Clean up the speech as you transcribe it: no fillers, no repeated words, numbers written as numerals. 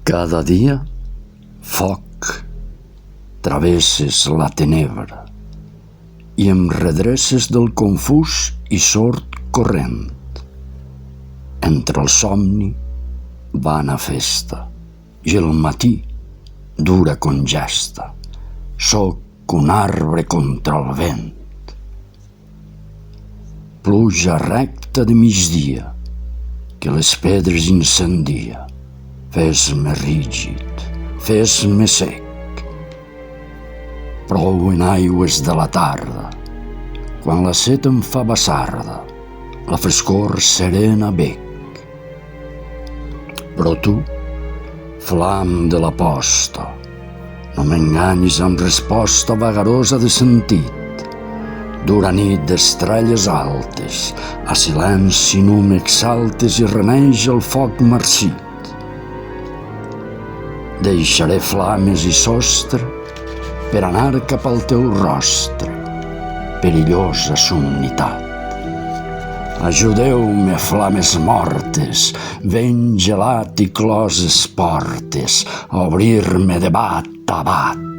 Cada dia, foc, travesses la tenebra i em redreces del confús i sord corrent. Entre el somni, vana festa, i el matí, dura congesta. Soc un arbre contra el vent. Pluja recta de migdia, que les pedres incendia. Fes-me rígid, fes-me sec. Prou en aigües de la tarda, quan la set em fa basarda, la frescor serena bec. Però tu, flam de la posta, no m'enganyis amb resposta vagarosa de sentit. Dura nit d'estrelles altes, a silenci nu m'exaltes i reneix el foc marcit. Deixaré flames i sostre per anar cap al teu rostre, perillosa somnitat. Ajudeu-me, flames mortes, vent gelat i closes portes, a obrir-me de bat a bat.